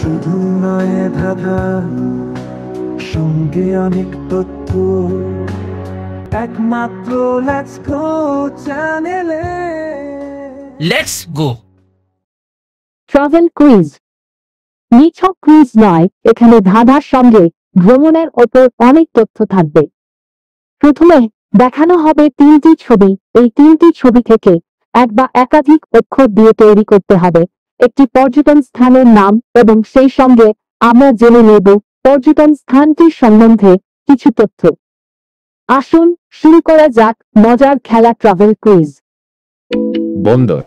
শুধু নয় ধাঁধা, সঙ্গে অনেক তথ্য, একমাত্র লেটস গো চ্যানেলে। Let's go travel quiz. নিছক কুইজ নয়, এখানে ধাঁধার সঙ্গে ভ্রমণের ওপর অনেক তথ্য থাকবে। প্রথমে দেখানো হবে তিনটি ছবি। এই তিনটি ছবি থেকে এক বা একাধিক অক্ষর দিয়ে তৈরি করতে হবে একটি পর্যটন স্থানের নাম, এবং সেই সঙ্গে আমরা জেনে নেব পর্যটন স্থানটির সম্বন্ধে কিছু তথ্য। আসুন শুরু করা যাক মজার খেলা ট্রাভেল কুইজ। বন্দর,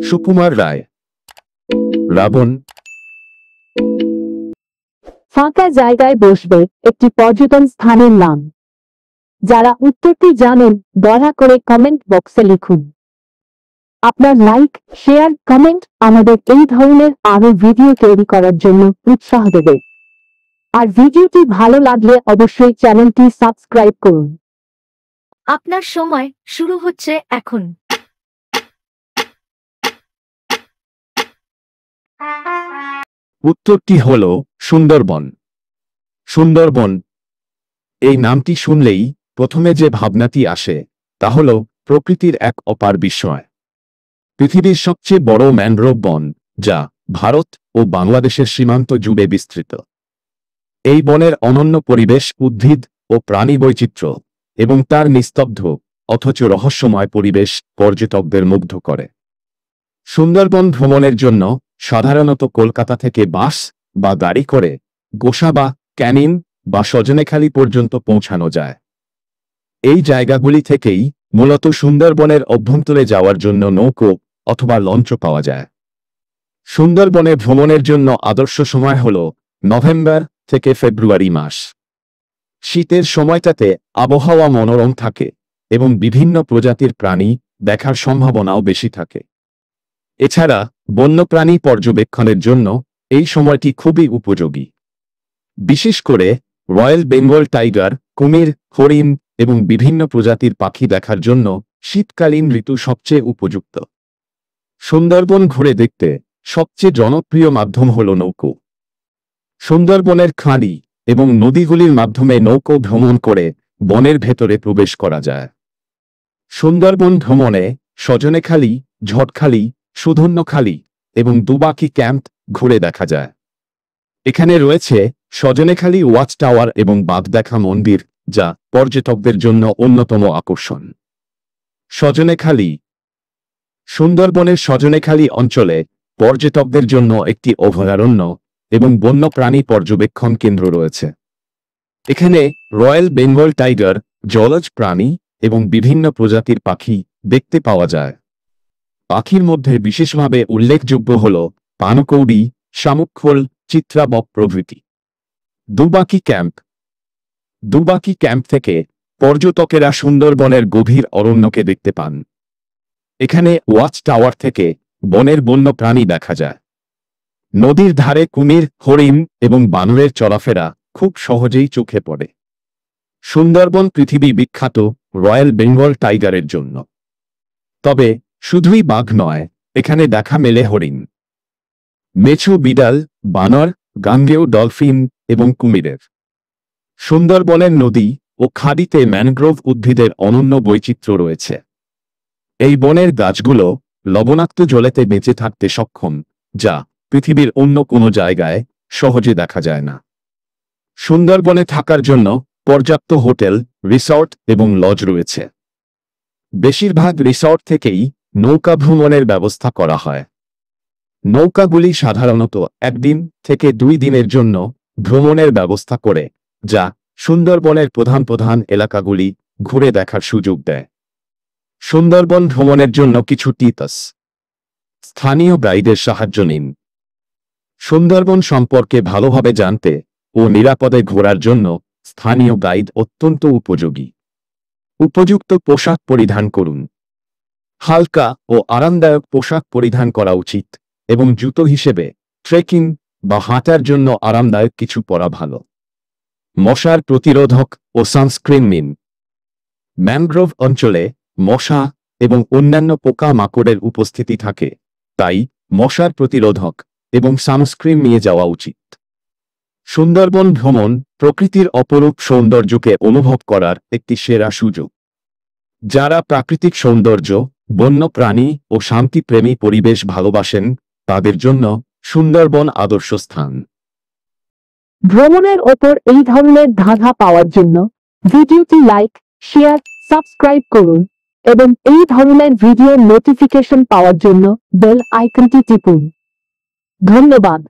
সুকুমার রায়, রাবণ। ফাঁকা জায়গায় বসবে একটি পর্যটন স্থানের নাম। যারা উত্তরটি জানেন দয়া করে কমেন্ট বক্সে লিখুন। আপনার লাইক, শেয়ার, কমেন্ট আমাদের এই ধরনের আরো ভিডিও তৈরি করার জন্য উৎসাহ দেবে। আর ভিডিওটি ভালো লাগলে অবশ্যই চ্যানেলটি সাবস্ক্রাইব করুন। আপনার সময় শুরু হচ্ছে এখন। উত্তরটি হল সুন্দরবন। সুন্দরবন এই নামটি শুনলেই প্রথমে যে ভাবনাটি আসে তা হল প্রকৃতির এক অপার বিস্ময়। পৃথিবীর সবচেয়ে বড় ম্যানগ্রোভ বন, যা ভারত ও বাংলাদেশের সীমান্ত জুড়ে বিস্তৃত। এই বনের অনন্য পরিবেশ, উদ্ভিদ ও প্রাণী বৈচিত্র্য এবং তার নিস্তব্ধ অথচ রহস্যময় পরিবেশ পর্যটকদের মুগ্ধ করে। সুন্দরবন ভ্রমণের জন্য সাধারণত কলকাতা থেকে বাস বা গাড়ি করে গোসা বা ক্যানিং বা সজনেখালি পর্যন্ত পৌঁছানো যায়। এই জায়গাগুলি থেকেই মূলত সুন্দরবনের অভ্যন্তরে যাওয়ার জন্য নৌকো অথবা লঞ্চ পাওয়া যায়। সুন্দরবনে ভ্রমণের জন্য আদর্শ সময় হল নভেম্বর থেকে ফেব্রুয়ারি মাস। শীতের সময়টাতে আবহাওয়া মনোরম থাকে এবং বিভিন্ন প্রজাতির প্রাণী দেখার সম্ভাবনাও বেশি থাকে। এছাড়া বন্যপ্রাণী পর্যবেক্ষণের জন্য এই সময়টি খুবই উপযোগী। বিশেষ করে রয়্যাল বেঙ্গল টাইগার, কুমির, হরিণ এবং বিভিন্ন প্রজাতির পাখি দেখার জন্য শীতকালীন ঋতু সবচেয়ে উপযুক্ত। সুন্দরবন ঘুরে দেখতে সবচেয়ে জনপ্রিয় মাধ্যম হল নৌকো। সুন্দরবনের খাঁড়ি এবং নদীগুলির মাধ্যমে নৌকো ভ্রমণ করে বনের ভেতরে প্রবেশ করা যায়। সুন্দরবন ভ্রমণে সজনেখালি, ঝটখালি, সুধন্যখালি এবং দুবাকি ক্যাম্প ঘুরে দেখা যায়। এখানে রয়েছে সজনেখালি ওয়াচ টাওয়ার এবং বাঘদেখা মন্দির, যা পর্যটকদের জন্য অন্যতম আকর্ষণ। সজনেখালি। সুন্দরবনের সজনেখালি অঞ্চলে পর্যটকদের জন্য একটি অভয়ারণ্য এবং বন্যপ্রাণী পর্যবেক্ষণ কেন্দ্র রয়েছে। এখানে রয়্যাল বেঙ্গল টাইগার, জলজ প্রাণী এবং বিভিন্ন প্রজাতির পাখি দেখতে পাওয়া যায়। পাখির মধ্যে বিশেষভাবে উল্লেখযোগ্য হল পানকৌড়ি, শামুকখোল, চিত্রাবক প্রভৃতি। দুবাকি ক্যাম্প। দুবাকি ক্যাম্প থেকে পর্যটকেরা সুন্দরবনের গভীর অরণ্যকে দেখতে পান। এখানে ওয়াচ টাওয়ার থেকে বনের বন্য প্রাণী দেখা যায়। নদীর ধারে কুমির, হরিণ এবং বানরের চলাফেরা খুব সহজেই চোখে পড়ে। সুন্দরবন পৃথিবী বিখ্যাত রয়্যাল বেঙ্গল টাইগারের জন্য। তবে শুধুই বাঘ নয়, এখানে দেখা মেলে হরিণ, মেছো বিড়াল, বানর, গাঙ্গেয় ডলফিন এবং কুমিরের। সুন্দরবনের নদী ও খাড়িতে ম্যানগ্রোভ উদ্ভিদের অনন্য বৈচিত্র্য রয়েছে। এই বনের গাছগুলো লবণাক্ত জলেতে বেঁচে থাকতে সক্ষম, যা পৃথিবীর অন্য কোনো জায়গায় সহজে দেখা যায় না। সুন্দরবনে থাকার জন্য পর্যাপ্ত হোটেল, রিসর্ট এবং লজ রয়েছে। বেশিরভাগ রিসর্ট থেকেই নৌকা ভ্রমণের ব্যবস্থা করা হয়। নৌকাগুলি সাধারণত 1 দিন থেকে 2 দিনের জন্য ভ্রমণের ব্যবস্থা করে, যা সুন্দরবনের প্রধান প্রধান এলাকাগুলি ঘুরে দেখার সুযোগ দেয়। সুন্দরবন ভ্রমণের জন্য কিছু টিপস। স্থানীয় গাইডের সাহায্য নিন। সুন্দরবন সম্পর্কে ভালোভাবে জানতে ও নিরাপদে ঘোরার জন্য স্থানীয় গাইড অত্যন্ত উপযোগী। উপযুক্ত পোশাক পরিধান করুন। হালকা ও আরামদায়ক পোশাক পরিধান করা উচিত এবং জুতো হিসেবে ট্রেকিং বা হাঁটার জন্য আরামদায়ক কিছু পরা ভালো। মশার প্রতিরোধক ও সানস্ক্রিন নিন। ম্যানগ্রোভ অঞ্চলে মশা এবং অন্যান্য পোকা মাকড়ের উপস্থিতি থাকে, তাই মশার প্রতিরোধক এবং সানস্ক্রিন নিয়ে যাওয়া উচিত। সুন্দরবন ভ্রমণ প্রকৃতির অপরূপ সৌন্দর্যকে অনুভব করার একটি সেরা সুযোগ। যারা প্রাকৃতিক সৌন্দর্য, বন্যপ্রাণী ও শান্তিপ্রেমী পরিবেশ ভালোবাসেন তাদের জন্য সুন্দরবন আদর্শ স্থান। ভ্রমণের ওপর এই ধরনের ধাঁধা পাওয়ার জন্য ভিডিওটি লাইক, শেয়ার, সাবস্ক্রাইব করুন এবং এই ধরনের ভিডিওর নোটিফিকেশন পাওয়ার জন্য বেল আইকনটি টিপুন। ধন্যবাদ।